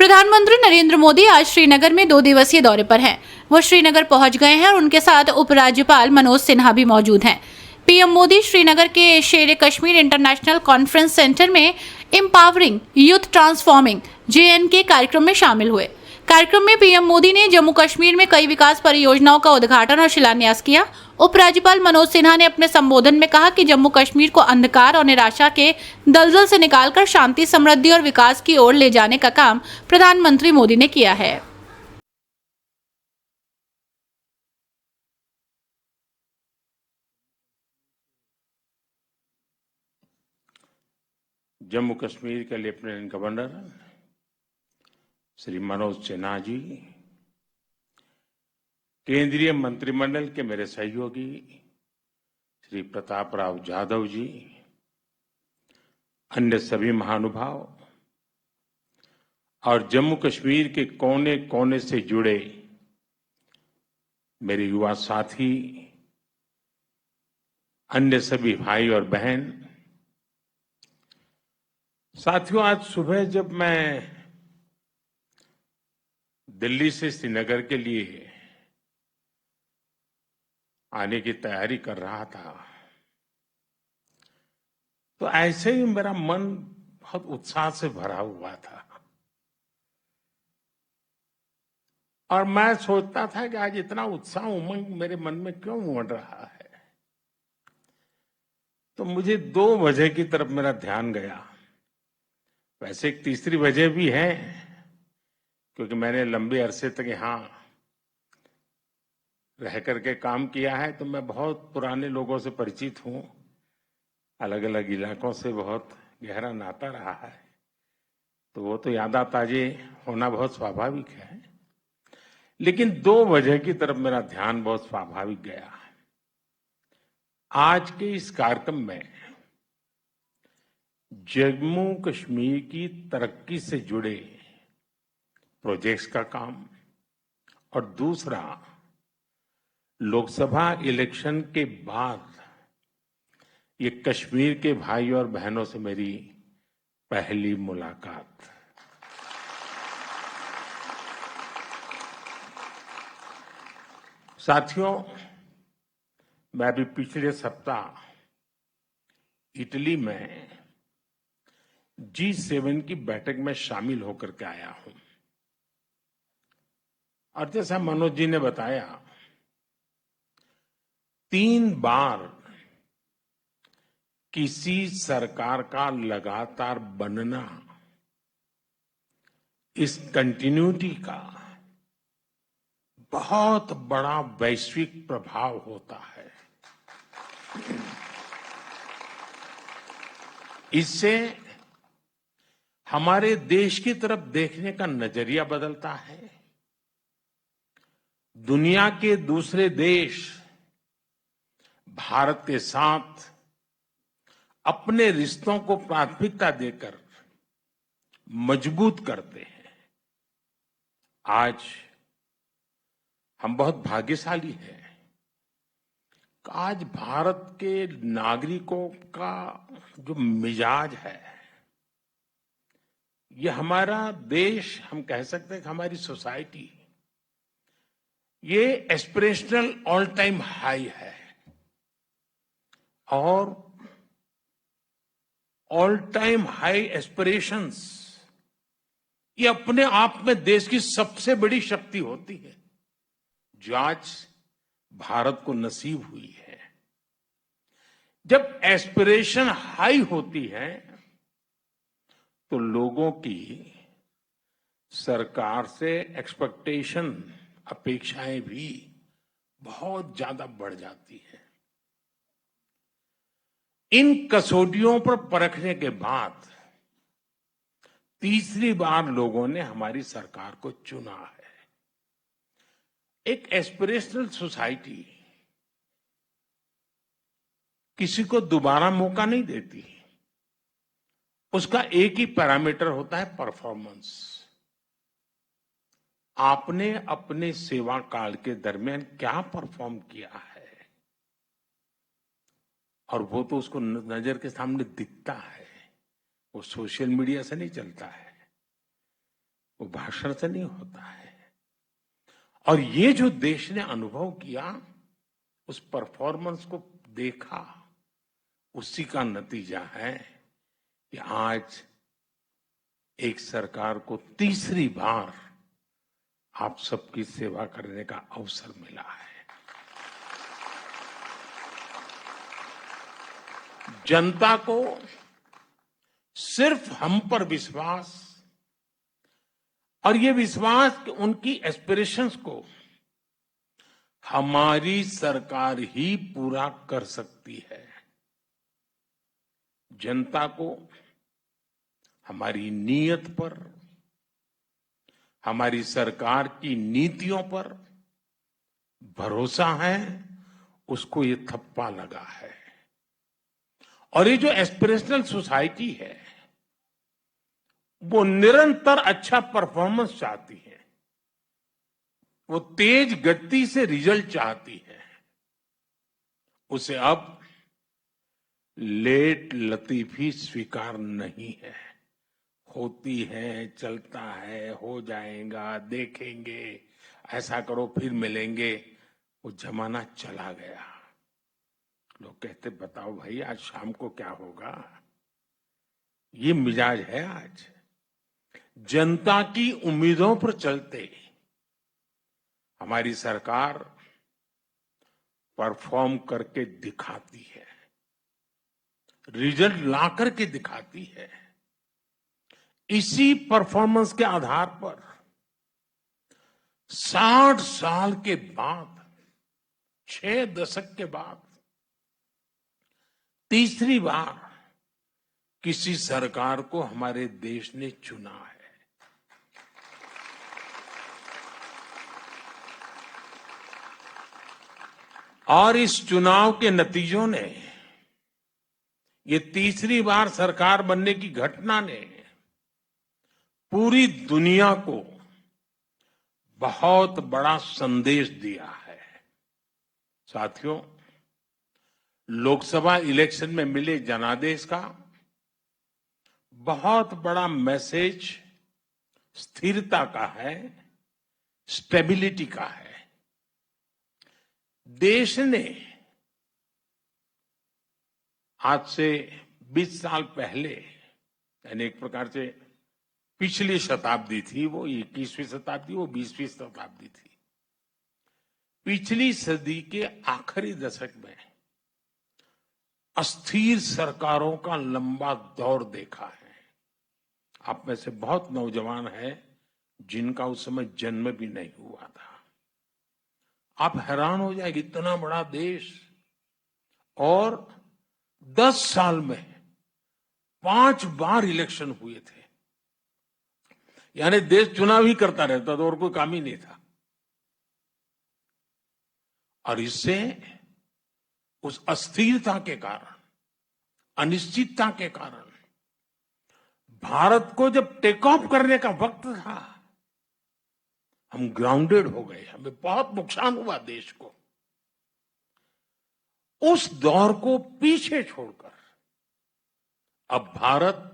प्रधानमंत्री नरेंद्र मोदी आज श्रीनगर में 2 दिवसीय दौरे पर हैं। वो श्रीनगर पहुंच गए हैं और उनके साथ उपराज्यपाल मनोज सिन्हा भी मौजूद हैं। पीएम मोदी श्रीनगर के शेर कश्मीर इंटरनेशनल कॉन्फ्रेंस सेंटर में एम्पावरिंग यूथ ट्रांसफॉर्मिंग JNK कार्यक्रम में शामिल हुए। कार्यक्रम में पीएम मोदी ने जम्मू कश्मीर में कई विकास परियोजनाओं का उद्घाटन और शिलान्यास किया। उपराज्यपाल मनोज सिन्हा ने अपने संबोधन में कहा कि जम्मू कश्मीर को अंधकार और निराशा के दलदल से निकालकर शांति, समृद्धि और विकास की ओर ले जाने का काम प्रधानमंत्री मोदी ने किया है। जम्मू कश्मीर के लेफ्टिनेंट गवर्नर श्री मनोज सिन्हा जी, केंद्रीय मंत्रिमंडल के मेरे सहयोगी श्री प्रताप राव जाधव जी, अन्य सभी महानुभाव और जम्मू कश्मीर के कोने कोने से जुड़े मेरे युवा साथी, अन्य सभी भाई और बहन, साथियों, आज सुबह जब मैं दिल्ली से श्रीनगर के लिए आने की तैयारी कर रहा था तो ऐसे ही मेरा मन बहुत उत्साह से भरा हुआ था और मैं सोचता था कि आज इतना उत्साह उमंग मेरे मन में क्यों उमड़ रहा है। तो मुझे 2 वजह की तरफ मेरा ध्यान गया। वैसे एक तीसरी वजह भी है, क्योंकि मैंने लंबे अरसे तक यहाँ रह करके काम किया है, तो मैं बहुत पुराने लोगों से परिचित हूँ, अलग अलग इलाकों से बहुत गहरा नाता रहा है, तो वो तो यादें ताजे होना बहुत स्वाभाविक है। लेकिन 2 वजह की तरफ मेरा ध्यान बहुत स्वाभाविक गया। आज के इस कार्यक्रम में जम्मू कश्मीर की तरक्की से जुड़े प्रोजेक्ट्स का काम और दूसरा लोकसभा इलेक्शन के बाद ये कश्मीर के भाई और बहनों से मेरी पहली मुलाकात। साथियों, मैं अभी पिछले सप्ताह इटली में G7 की बैठक में शामिल होकर के आया हूं और जैसा मनोज जी ने बताया, 3 बार किसी सरकार का लगातार बनना इस कंटिन्यूटी का बहुत बड़ा वैश्विक प्रभाव होता है। इससे हमारे देश की तरफ देखने का नजरिया बदलता है। दुनिया के दूसरे देश भारत के साथ अपने रिश्तों को प्राथमिकता देकर मजबूत करते हैं। आज हम बहुत भाग्यशाली हैं। आज भारत के नागरिकों का जो मिजाज है, ये हमारा देश, हम कह सकते हैं कि हमारी सोसाइटी, ये एस्पिरेशनल ऑल टाइम हाई है और ऑल टाइम हाई एस्पिरेशंस ये अपने आप में देश की सबसे बड़ी शक्ति होती है, जो आज भारत को नसीब हुई है। जब एस्पिरेशन हाई होती है तो लोगों की सरकार से एक्सपेक्टेशन, अपेक्षाएं भी बहुत ज्यादा बढ़ जाती है। इन कसौटियों पर परखने के बाद तीसरी बार लोगों ने हमारी सरकार को चुना है। एक एस्पिरेशनल सोसाइटी किसी को दोबारा मौका नहीं देती। उसका एक ही पैरामीटर होता है, परफॉर्मेंस। आपने अपने सेवा काल के दरमियान क्या परफॉर्म किया है, और वो तो उसको नजर के सामने दिखता है, वो सोशल मीडिया से नहीं चलता है। वो भाषण से नहीं होता है। और ये जो देश ने अनुभव किया, उस परफॉर्मेंस को देखा, उसी का नतीजा है कि आज एक सरकार को तीसरी बार आप सबकी सेवा करने का अवसर मिला है। जनता को सिर्फ हम पर विश्वास, और ये विश्वास कि उनकी एस्पिरेशंस को हमारी सरकार ही पूरा कर सकती है। जनता को हमारी नीयत पर, हमारी सरकार की नीतियों पर भरोसा है, उसको ये थप्पा लगा है। और ये जो एस्पिरेशनल सोसाइटी है, वो निरंतर अच्छा परफॉर्मेंस चाहती है, वो तेज गति से रिजल्ट चाहती है। उसे अब लेट लतीफी स्वीकार नहीं है। होती है, चलता है, हो जाएगा, देखेंगे, ऐसा करो फिर मिलेंगे, वो जमाना चला गया। लोग कहते बताओ भाई आज शाम को क्या होगा। ये मिजाज है आज। जनता की उम्मीदों पर चलते हमारी सरकार परफॉर्म करके दिखाती है, रिजल्ट ला करके दिखाती है। इसी परफॉर्मेंस के आधार पर 60 साल के बाद, 6 दशक के बाद तीसरी बार किसी सरकार को हमारे देश ने चुना है। और इस चुनाव के नतीजों ने, ये तीसरी बार सरकार बनने की घटना ने पूरी दुनिया को बहुत बड़ा संदेश दिया है। साथियों, लोकसभा इलेक्शन में मिले जनादेश का बहुत बड़ा मैसेज स्थिरता का है, स्टेबिलिटी का है। देश ने आज से 20 साल पहले, यानी एक प्रकार से पिछली शताब्दी थी, वो 21वीं शताब्दी, वो 20वीं शताब्दी थी। पिछली सदी के आखिरी दशक में अस्थिर सरकारों का लंबा दौर देखा है। आप में से बहुत नौजवान हैं जिनका उस समय जन्म भी नहीं हुआ था। आप हैरान हो जाएंगे, इतना बड़ा देश और 10 साल में 5 बार इलेक्शन हुए थे। यानी देश चुनाव ही करता रहता था और कोई काम ही नहीं था। और इससे उस अस्थिरता के कारण, अनिश्चितता के कारण भारत को जब टेक ऑफ करने का वक्त था, हम ग्राउंडेड हो गए, हमें बहुत नुकसान हुआ देश को। उस दौर को पीछे छोड़कर अब भारत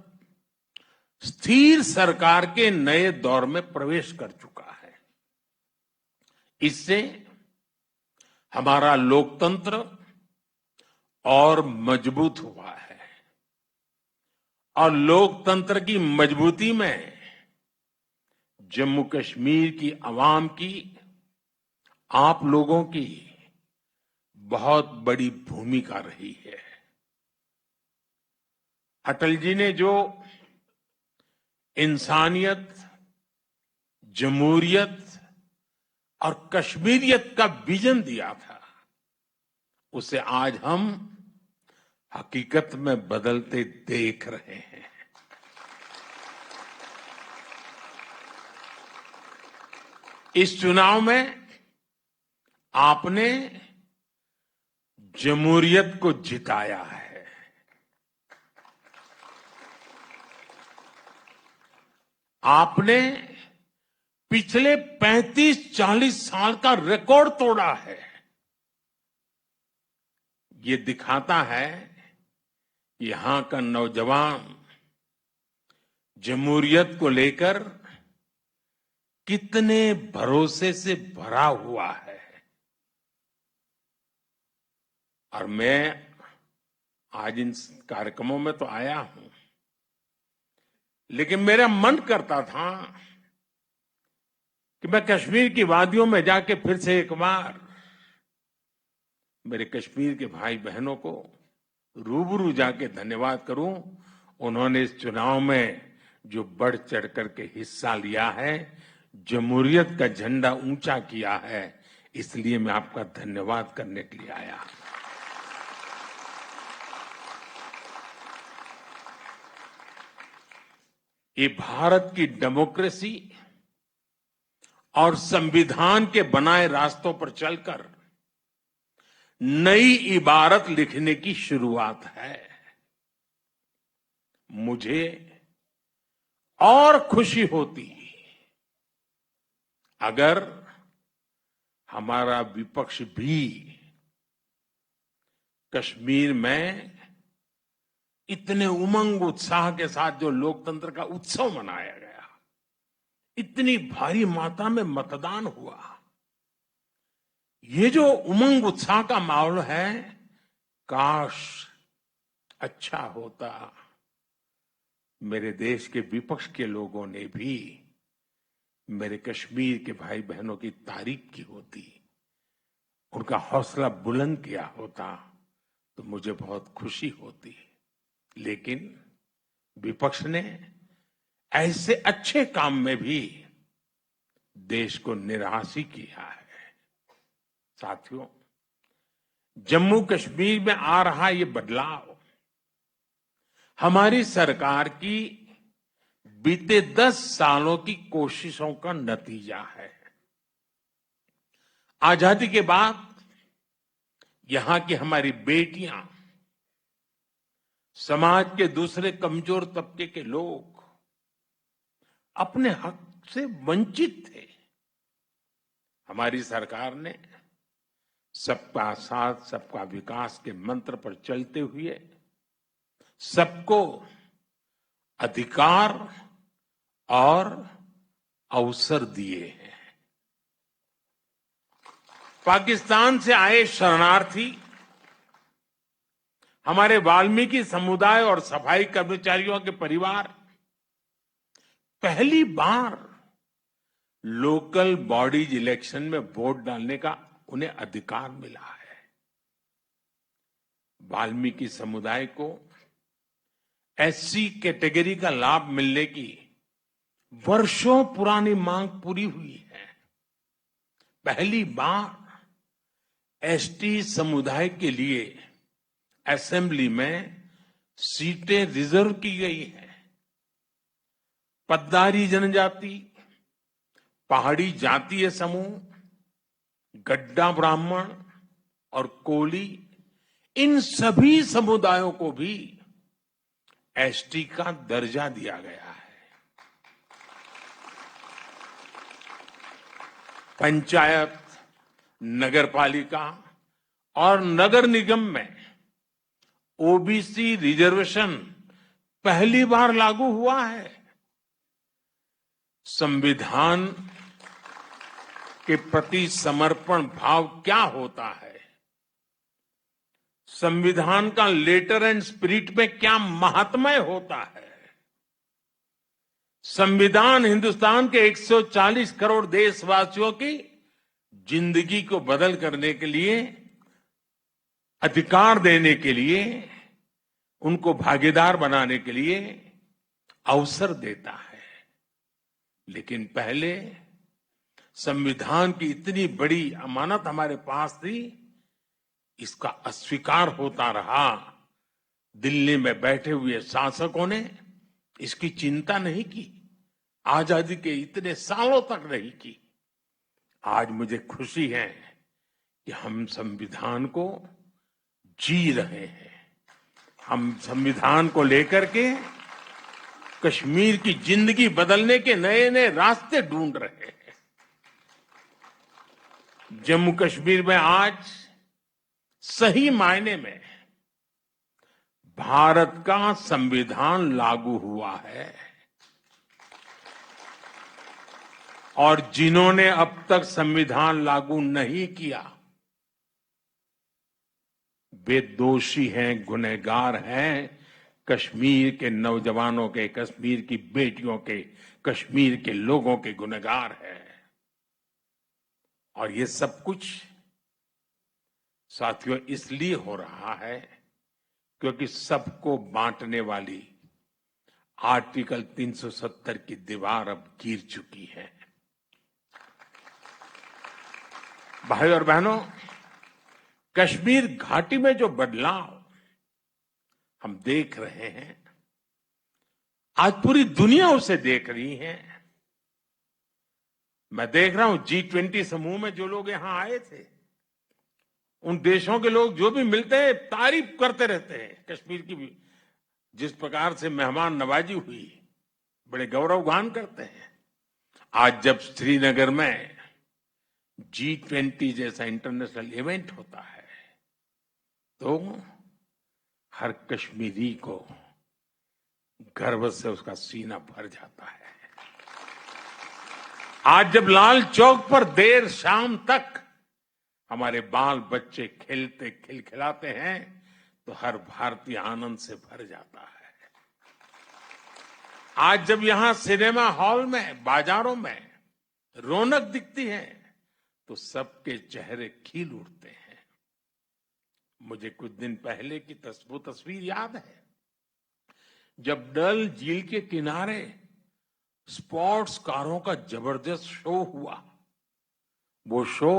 स्थिर सरकार के नए दौर में प्रवेश कर चुका है। इससे हमारा लोकतंत्र और मजबूत हुआ है। और लोकतंत्र की मजबूती में जम्मू कश्मीर की आवाम की, आप लोगों की बहुत बड़ी भूमिका रही है। अटल जी ने जो इंसानियत, जमहूरियत और कश्मीरियत का विजन दिया था, उसे आज हम हकीकत में बदलते देख रहे हैं। इस चुनाव में आपने जमहूरियत को जिताया है। आपने पिछले 35-40 साल का रिकॉर्ड तोड़ा है। ये दिखाता है यहां का नौजवान जमहूरियत को लेकर कितने भरोसे से भरा हुआ है। और मैं आज इन कार्यक्रमों में तो आया हूं, लेकिन मेरा मन करता था कि मैं कश्मीर की वादियों में जाके फिर से एक बार मेरे कश्मीर के भाई बहनों को रूबरू जाके धन्यवाद करूं। उन्होंने इस चुनाव में जो बढ़ चढ़ करके हिस्सा लिया है, जमहूरियत का झंडा ऊंचा किया है, इसलिए मैं आपका धन्यवाद करने के लिए आया। ये भारत की डेमोक्रेसी और संविधान के बनाए रास्तों पर चलकर नई इबारत लिखने की शुरुआत है। मुझे और खुशी होती अगर हमारा विपक्ष भी कश्मीर में इतने उमंग उत्साह के साथ जो लोकतंत्र का उत्सव मनाया गया, इतनी भारी मात्रा में मतदान हुआ, ये जो उमंग उत्साह का माहौल है, काश अच्छा होता मेरे देश के विपक्ष के लोगों ने भी मेरे कश्मीर के भाई बहनों की तारीफ की होती, उनका हौसला बुलंद किया होता, तो मुझे बहुत खुशी होती। लेकिन विपक्ष ने ऐसे अच्छे काम में भी देश को निराश ही किया है। साथियों, जम्मू कश्मीर में आ रहा ये बदलाव हमारी सरकार की बीते 10 सालों की कोशिशों का नतीजा है। आजादी के बाद यहां की हमारी बेटियां, समाज के दूसरे कमजोर तबके के लोग अपने हक से वंचित थे। हमारी सरकार ने सबका साथ सबका विकास के मंत्र पर चलते हुए सबको अधिकार और अवसर दिए हैं। पाकिस्तान से आए शरणार्थी, हमारे वाल्मीकि समुदाय और सफाई कर्मचारियों के परिवार पहली बार लोकल बॉडीज इलेक्शन में वोट डालने का उन्हें अधिकार मिला है। वाल्मीकि समुदाय को एससी कैटेगरी का लाभ मिलने की वर्षों पुरानी मांग पूरी हुई है। पहली बार एसटी समुदाय के लिए असेंबली में सीटें रिजर्व की गई हैं। पद्दारी जनजाति, पहाड़ी जातीय समूह, गड्ढा ब्राह्मण और कोली, इन सभी समुदायों को भी एसटी का दर्जा दिया गया है। पंचायत, नगरपालिका और नगर निगम में ओबीसी रिजर्वेशन पहली बार लागू हुआ है। संविधान के प्रति समर्पण भाव क्या होता है, संविधान का लेटर एंड स्पिरिट में क्या महात्म्य होता है, संविधान हिंदुस्तान के 140 करोड़ देशवासियों की जिंदगी को बदल करने के लिए, अधिकार देने के लिए, उनको भागीदार बनाने के लिए अवसर देता है। लेकिन पहले संविधान की इतनी बड़ी अमानत हमारे पास थी, इसका अस्वीकार होता रहा। दिल्ली में बैठे हुए शासकों ने इसकी चिंता नहीं की, आजादी के इतने सालों तक नहीं की। आज मुझे खुशी है कि हम संविधान को जी रहे हैं। हम संविधान को लेकर के कश्मीर की जिंदगी बदलने के नए नए रास्ते ढूंढ रहे हैं। जम्मू कश्मीर में आज सही मायने में भारत का संविधान लागू हुआ है और जिन्होंने अब तक संविधान लागू नहीं किया वे दोषी हैं, गुनहगार हैं, कश्मीर के नौजवानों के, कश्मीर की बेटियों के, कश्मीर के लोगों के गुनहगार हैं। और ये सब कुछ साथियों इसलिए हो रहा है क्योंकि सबको बांटने वाली आर्टिकल 370 की दीवार अब गिर चुकी है। भाइयों और बहनों, कश्मीर घाटी में जो बदलाव हम देख रहे हैं, आज पूरी दुनिया उसे देख रही है। मैं देख रहा हूं G20 समूह में जो लोग यहां आए थे, उन देशों के लोग जो भी मिलते हैं तारीफ करते रहते हैं कश्मीर की भी। जिस प्रकार से मेहमान नवाजी हुई, बड़े गौरव गान करते हैं। आज जब श्रीनगर में G20 जैसा इंटरनेशनल इवेंट होता है तो हर कश्मीरी को गर्व से उसका सीना भर जाता है। आज जब लाल चौक पर देर शाम तक हमारे बाल बच्चे खेलते खिलखिलाते हैं तो हर भारतीय आनंद से भर जाता है। आज जब यहां सिनेमा हॉल में, बाजारों में रौनक दिखती है तो सबके चेहरे खिल उठते हैं। मुझे कुछ दिन पहले की वो तस्वीर याद है जब डल झील के किनारे स्पोर्ट्स कारों का जबरदस्त शो हुआ। वो शो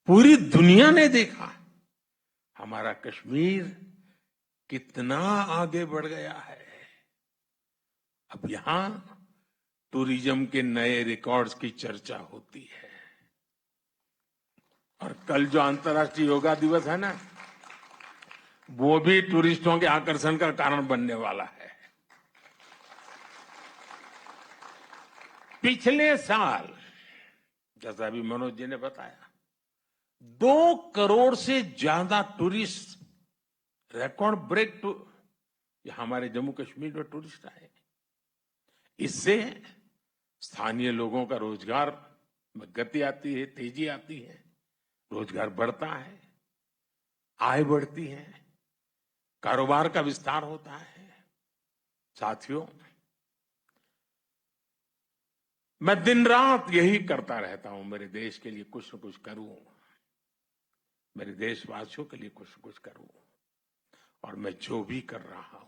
पूरी दुनिया ने देखा। हमारा कश्मीर कितना आगे बढ़ गया है। अब यहां टूरिज्म के नए रिकॉर्ड्स की चर्चा होती है। और कल जो अंतर्राष्ट्रीय योगा दिवस है ना, वो भी टूरिस्टों के आकर्षण का कारण बनने वाला है। पिछले साल, जैसा अभी मनोज जी ने बताया, 2 करोड़ से ज्यादा टूरिस्ट, रिकॉर्ड ब्रेक हमारे जम्मू कश्मीर में टूरिस्ट आए। इससे स्थानीय लोगों का रोजगार में गति आती है, तेजी आती है, रोजगार बढ़ता है, आय बढ़ती है, कारोबार का विस्तार होता है। साथियों, मैं दिन रात यही करता रहता हूं, मेरे देश के लिए कुछ न कुछ करूं, मेरे देशवासियों के लिए कुछ न कुछ करूं। और मैं जो भी कर रहा हूं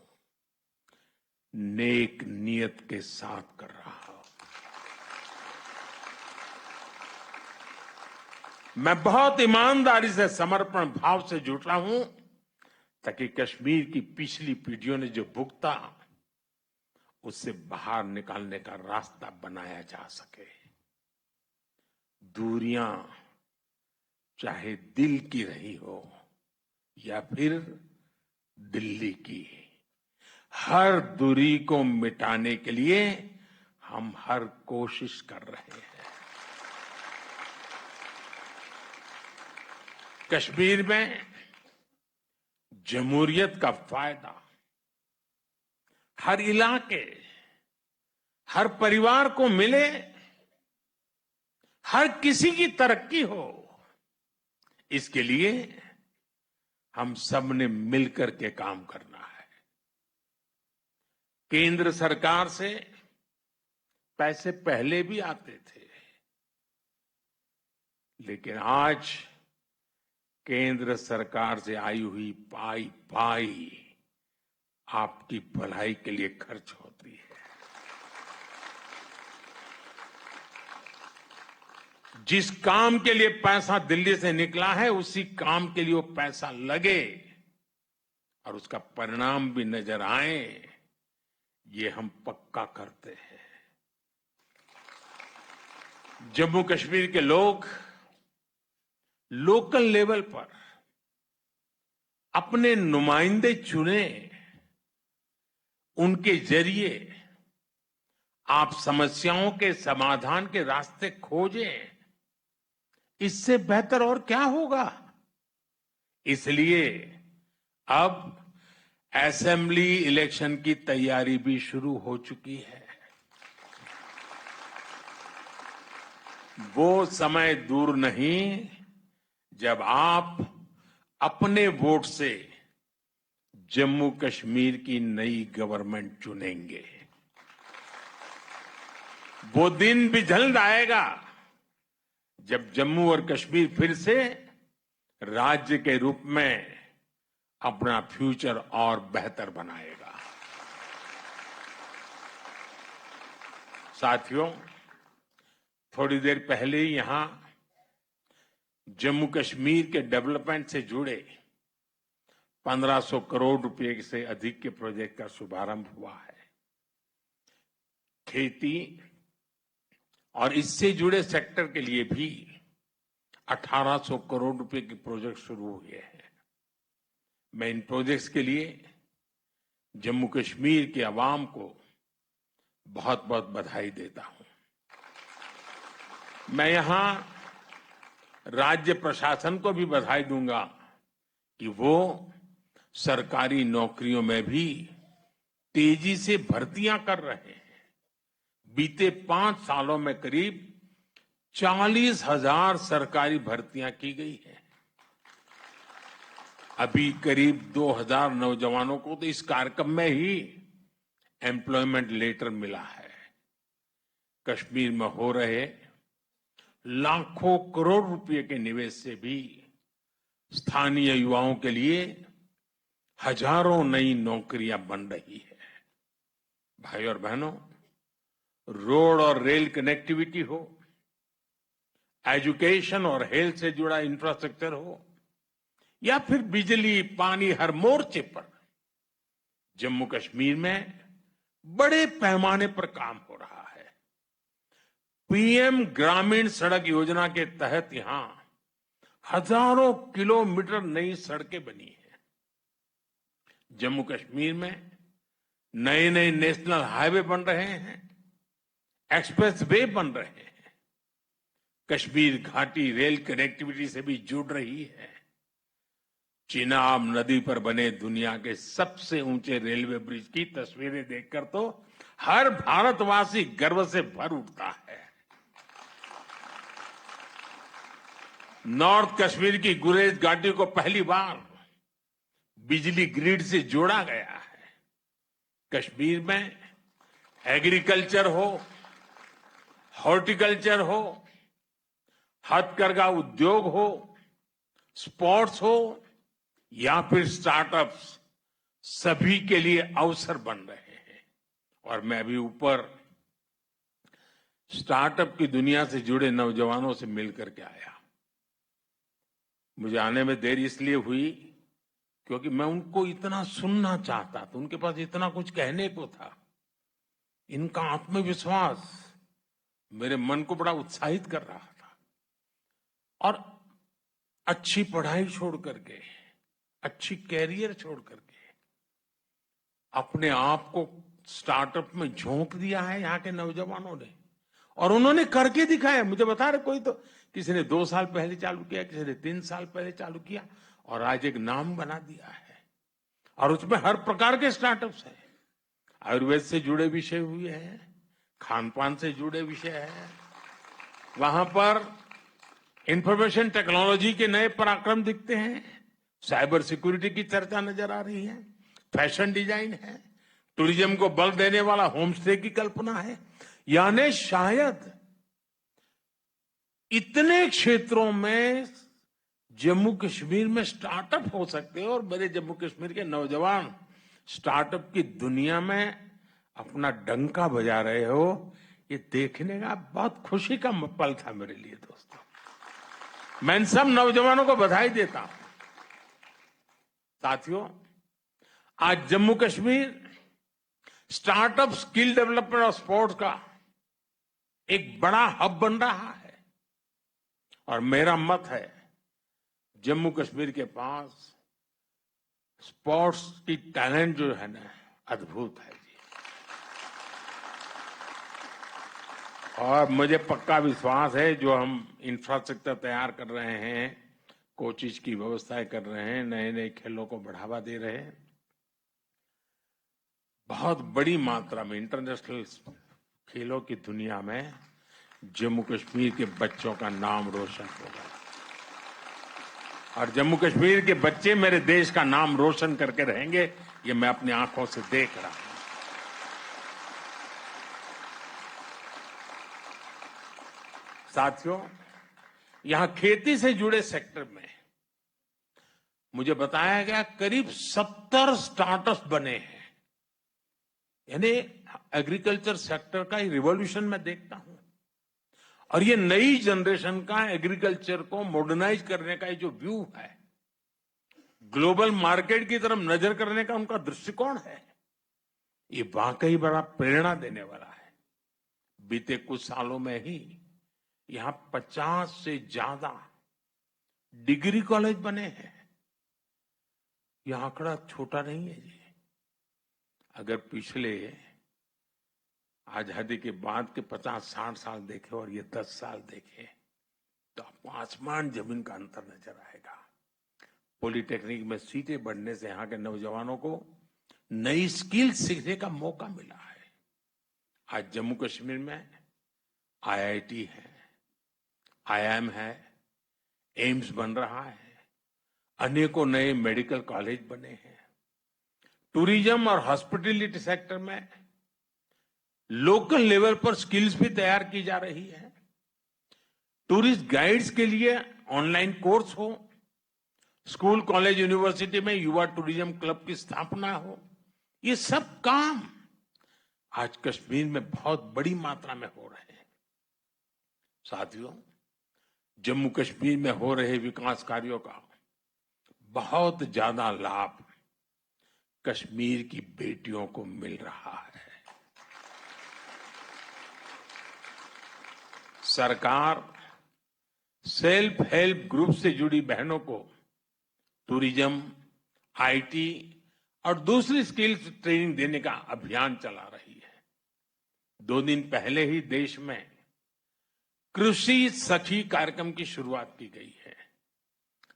नेक नियत के साथ कर रहा हूं। मैं बहुत ईमानदारी से, समर्पण भाव से जुटा हूं ताकि कश्मीर की पिछली पीढ़ियों ने जो भुगता उससे बाहर निकालने का रास्ता बनाया जा सके। दूरियां चाहे दिल की रही हो या फिर दिल्ली की, हर दूरी को मिटाने के लिए हम हर कोशिश कर रहे हैं। कश्मीर में जमहूरियत का फायदा हर इलाके, हर परिवार को मिले, हर किसी की तरक्की हो, इसके लिए हम सब ने मिलकर के काम करना है। केंद्र सरकार से पैसे पहले भी आते थे, लेकिन आज केंद्र सरकार से आई हुई पाई आपकी भलाई के लिए खर्च होती है। जिस काम के लिए पैसा दिल्ली से निकला है, उसी काम के लिए वो पैसा लगे और उसका परिणाम भी नजर आए, ये हम पक्का करते हैं। जम्मू कश्मीर के लोग लोकल लेवल पर अपने नुमाइंदे चुने, उनके जरिए आप समस्याओं के समाधान के रास्ते खोजें। इससे बेहतर और क्या होगा। इसलिए अब असेंबली इलेक्शन की तैयारी भी शुरू हो चुकी है। वो समय दूर नहीं जब आप अपने वोट से जम्मू कश्मीर की नई गवर्नमेंट चुनेंगे। वो दिन भी जल्द आएगा जब जम्मू और कश्मीर फिर से राज्य के रूप में अपना फ्यूचर और बेहतर बनाएगा। साथियों, थोड़ी देर पहले ही यहां जम्मू कश्मीर के डेवलपमेंट से जुड़े 1500 करोड़ रुपए से अधिक के प्रोजेक्ट का शुभारंभ हुआ है। खेती और इससे जुड़े सेक्टर के लिए भी 1800 करोड़ रुपए के प्रोजेक्ट शुरू हुए हैं। मैं इन प्रोजेक्ट्स के लिए जम्मू कश्मीर के अवाम को बहुत बहुत बधाई देता हूं। मैं यहां राज्य प्रशासन को भी बधाई दूंगा कि वो सरकारी नौकरियों में भी तेजी से भर्तियां कर रहे हैं। बीते 5 सालों में करीब 40,000 सरकारी भर्तियां की गई है। अभी करीब 2,000 नौजवानों को तो इस कार्यक्रम में ही एम्प्लॉयमेंट लेटर मिला है। कश्मीर में हो रहे लाखों करोड़ रुपए के निवेश से भी स्थानीय युवाओं के लिए हजारों नई नौकरियां बन रही है। भाई और बहनों, रोड और रेल कनेक्टिविटी हो, एजुकेशन और हेल्थ से जुड़ा इंफ्रास्ट्रक्चर हो, या फिर बिजली पानी, हर मोर्चे पर जम्मू कश्मीर में बड़े पैमाने पर काम हो रहा है। पीएम ग्रामीण सड़क योजना के तहत यहां हजारों किलोमीटर नई सड़कें बनी हैं। जम्मू कश्मीर में नए नए नेशनल हाईवे बन रहे हैं, एक्सप्रेस वे बन रहे हैं। कश्मीर घाटी रेल कनेक्टिविटी से भी जुड़ रही है। चिनाब नदी पर बने दुनिया के सबसे ऊंचे रेलवे ब्रिज की तस्वीरें देखकर तो हर भारतवासी गर्व से भर उठता है। नॉर्थ कश्मीर की गुरेज घाटी को पहली बार बिजली ग्रिड से जोड़ा गया है। कश्मीर में एग्रीकल्चर हो, हॉर्टिकल्चर हो, हथकरघा उद्योग हो, स्पोर्ट्स हो या फिर स्टार्टअप्स, सभी के लिए अवसर बन रहे हैं। और मैं अभी ऊपर स्टार्टअप की दुनिया से जुड़े नौजवानों से मिलकर के आया। मुझे आने में देर इसलिए हुई क्योंकि मैं उनको इतना सुनना चाहता था, उनके पास इतना कुछ कहने को था। इनका आत्मविश्वास मेरे मन को बड़ा उत्साहित कर रहा था। और अच्छी पढ़ाई छोड़ करके, अच्छी कैरियर छोड़ करके अपने आप को स्टार्टअप में झोंक दिया है यहाँ के नौजवानों ने, और उन्होंने करके दिखाया। मुझे बता रहे कोई तो किसी ने 2 साल पहले चालू किया, किसी ने 3 साल पहले चालू किया, और आज एक नाम बना दिया है। और उसमें हर प्रकार के स्टार्टअप्स हैं। आयुर्वेद से जुड़े विषय हुए हैं, खान पान से जुड़े विषय है, वहां पर इंफॉर्मेशन टेक्नोलॉजी के नए पराक्रम दिखते हैं, साइबर सिक्योरिटी की चर्चा नजर आ रही है, फैशन डिजाइन है, टूरिज्म को बल देने वाला होम स्टे की कल्पना है। यानी शायद इतने क्षेत्रों में जम्मू कश्मीर में स्टार्टअप हो सकते हैं, और मेरे जम्मू कश्मीर के नौजवान स्टार्टअप की दुनिया में अपना डंका बजा रहे हो, ये देखने का बहुत खुशी का पल था मेरे लिए। दोस्तों, मैं इन सब नौजवानों को बधाई देता हूं। साथियों, आज Jammu Kashmir startup, skill development और स्पोर्ट्स का एक बड़ा हब बन रहा है। और मेरा मत है, जम्मू कश्मीर के पास स्पोर्ट्स की टैलेंट जो है ना, अद्भुत है जी। और मुझे पक्का विश्वास है, जो हम इंफ्रास्ट्रक्चर तैयार कर रहे हैं, कोचिज की व्यवस्थाएं कर रहे हैं, नए नए खेलों को बढ़ावा दे रहे हैं, बहुत बड़ी मात्रा में इंटरनेशनल खेलों की दुनिया में जम्मू कश्मीर के बच्चों का नाम रोशन होगा और जम्मू कश्मीर के बच्चे मेरे देश का नाम रोशन करके रहेंगे, ये मैं अपनी आंखों से देख रहा हूं। साथियों, यहां खेती से जुड़े सेक्टर में मुझे बताया गया करीब 70 स्टार्टअप्स बने हैं। यानी एग्रीकल्चर सेक्टर का रिवॉल्यूशन मैं देखता हूं और ये नई जनरेशन का एग्रीकल्चर को मॉडर्नाइज करने का जो व्यू है, ग्लोबल मार्केट की तरफ नजर करने का उनका दृष्टिकोण है, ये वाकई बड़ा प्रेरणा देने वाला है। बीते कुछ सालों में ही यहां 50 से ज्यादा डिग्री कॉलेज बने हैं। यह आंकड़ा छोटा नहीं है जी। अगर पिछले आजादी के बाद के 50-60 साल देखे और ये 10 साल देखे तो आपको आसमान जमीन का अंतर नजर आएगा। पॉलिटेक्निक में सीटें बढ़ने से यहां के नौजवानों को नई स्किल सीखने का मौका मिला है। आज जम्मू कश्मीर में आईआईटी है, आईआईएम है, एम्स बन रहा है, अनेकों नए मेडिकल कॉलेज बने हैं। टूरिज्म और हॉस्पिटैलिटी सेक्टर में लोकल लेवल पर स्किल्स भी तैयार की जा रही है। टूरिस्ट गाइड्स के लिए ऑनलाइन कोर्स हो, स्कूल कॉलेज यूनिवर्सिटी में युवा टूरिज्म क्लब की स्थापना हो, ये सब काम आज कश्मीर में बहुत बड़ी मात्रा में हो रहे हैं। साथियों, जम्मू कश्मीर में हो रहे विकास कार्यों का बहुत ज्यादा लाभ कश्मीर की बेटियों को मिल रहा है। सरकार सेल्फ हेल्प ग्रुप से जुड़ी बहनों को टूरिज्म, आईटी और दूसरी स्किल्स ट्रेनिंग देने का अभियान चला रही है। 2 दिन पहले ही देश में कृषि सखी कार्यक्रम की शुरुआत की गई है।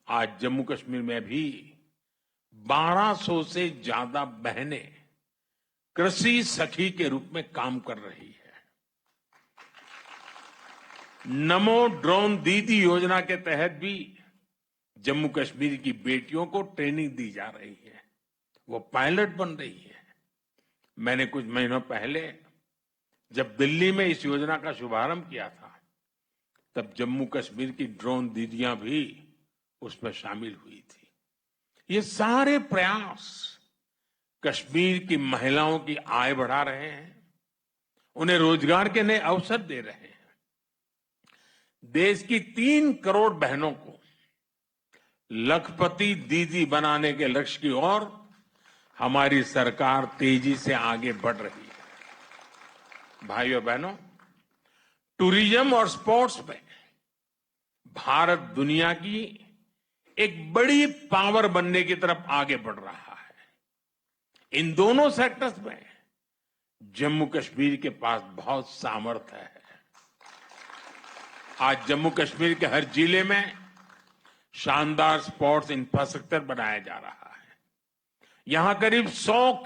आज जम्मू कश्मीर में भी 1200 से ज्यादा बहनें कृषि सखी के रूप में काम कर रही है। नमो ड्रोन दीदी योजना के तहत भी जम्मू कश्मीर की बेटियों को ट्रेनिंग दी जा रही है, वो पायलट बन रही है। मैंने कुछ महीनों पहले जब दिल्ली में इस योजना का शुभारंभ किया था, तब जम्मू कश्मीर की ड्रोन दीदियां भी उसमें शामिल हुई थी। ये सारे प्रयास कश्मीर की महिलाओं की आय बढ़ा रहे हैं, उन्हें रोजगार के नए अवसर दे रहे हैं। देश की 3 करोड़ बहनों को लखपति दीदी बनाने के लक्ष्य की ओर हमारी सरकार तेजी से आगे बढ़ रही है। भाइयों बहनों, टूरिज्म और स्पोर्ट्स में भारत दुनिया की एक बड़ी पावर बनने की तरफ आगे बढ़ रहा है। इन दोनों सेक्टर्स में जम्मू कश्मीर के पास बहुत सामर्थ्य है। आज जम्मू कश्मीर के हर जिले में शानदार स्पोर्ट्स इंफ्रास्ट्रक्चर बनाया जा रहा है। यहां करीब 100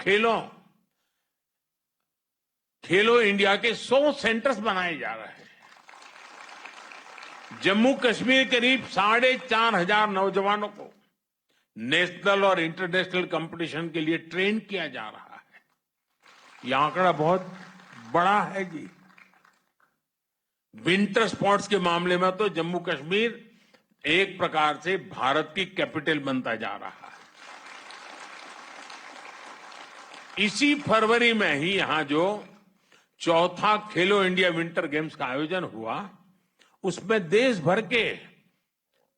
खेलो इंडिया के 100 सेंटर्स बनाए जा रहे हैं। जम्मू कश्मीर करीब 4,500 नौजवानों को नेशनल और इंटरनेशनल कंपटीशन के लिए ट्रेन किया जा रहा है। यह आंकड़ा बहुत बड़ा है जी। विंटर स्पोर्ट्स के मामले में तो जम्मू कश्मीर एक प्रकार से भारत की कैपिटल बनता जा रहा है। इसी फरवरी में ही यहां जो 4था खेलो इंडिया विंटर गेम्स का आयोजन हुआ, उसमें देश भर के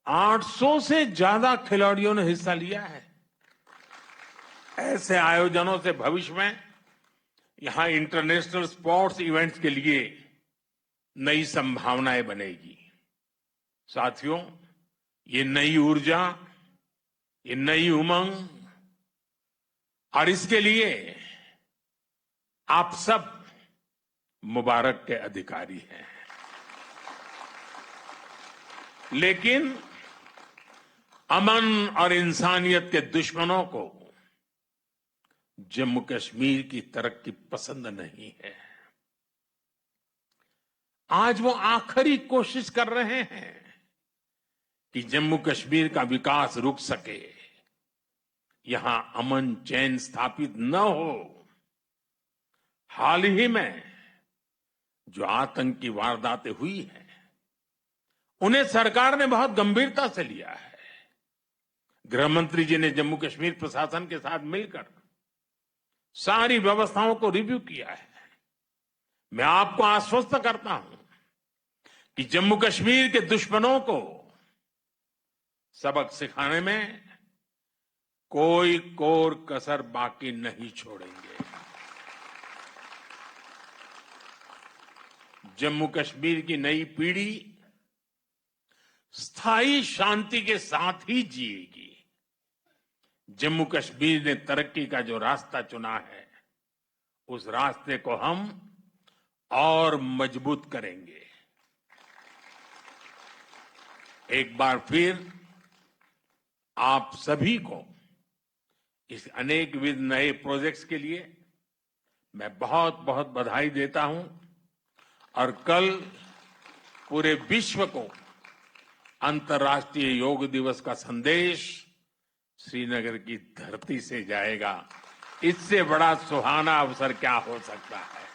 800 से ज्यादा खिलाड़ियों ने हिस्सा लिया है। ऐसे आयोजनों से भविष्य में यहां इंटरनेशनल स्पोर्ट्स इवेंट्स के लिए नई संभावनाएं बनेगी। साथियों, ये नई ऊर्जा, ये नई उमंग और इसके लिए आप सब मुबारक के अधिकारी हैं। लेकिन अमन और इंसानियत के दुश्मनों को जम्मू कश्मीर की तरक्की पसंद नहीं है। आज वो आखिरी कोशिश कर रहे हैं कि जम्मू कश्मीर का विकास रुक सके, यहां अमन चैन स्थापित न हो। हाल ही में जो आतंकी वारदातें हुई हैं, उन्हें सरकार ने बहुत गंभीरता से लिया है। गृह मंत्री जी ने जम्मू कश्मीर प्रशासन के साथ मिलकर सारी व्यवस्थाओं को रिव्यू किया है। मैं आपको आश्वस्त करता हूं कि जम्मू कश्मीर के दुश्मनों को सबक सिखाने में कोई कोर कसर बाकी नहीं छोड़ेंगे। जम्मू कश्मीर की नई पीढ़ी स्थायी शांति के साथ ही जिएगी। जम्मू कश्मीर ने तरक्की का जो रास्ता चुना है, उस रास्ते को हम और मजबूत करेंगे। एक बार फिर आप सभी को इस अनेकविध नए प्रोजेक्ट्स के लिए मैं बहुत बहुत बधाई देता हूं और कल पूरे विश्व को अंतर्राष्ट्रीय योग दिवस का संदेश श्रीनगर की धरती से जाएगा। इससे बड़ा सुहाना अवसर क्या हो सकता है।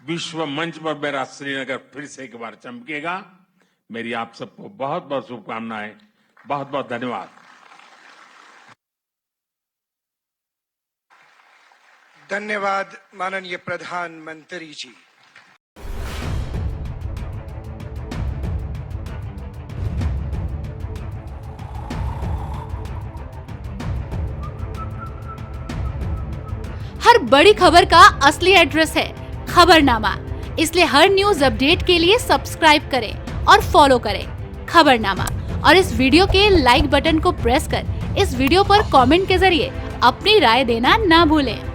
विश्व मंच पर मेरा श्रीनगर फिर से एक बार चमकेगा। मेरी आप सबको बहुत बहुत शुभकामनाएं। बहुत बहुत धन्यवाद। धन्यवाद माननीय प्रधानमंत्री जी। हर बड़ी खबर का असली एड्रेस है खबरनामा। इसलिए हर न्यूज अपडेट के लिए सब्सक्राइब करें और फॉलो करें खबरनामा। और इस वीडियो के लाइक बटन को प्रेस कर इस वीडियो पर कमेंट के जरिए अपनी राय देना ना भूलें।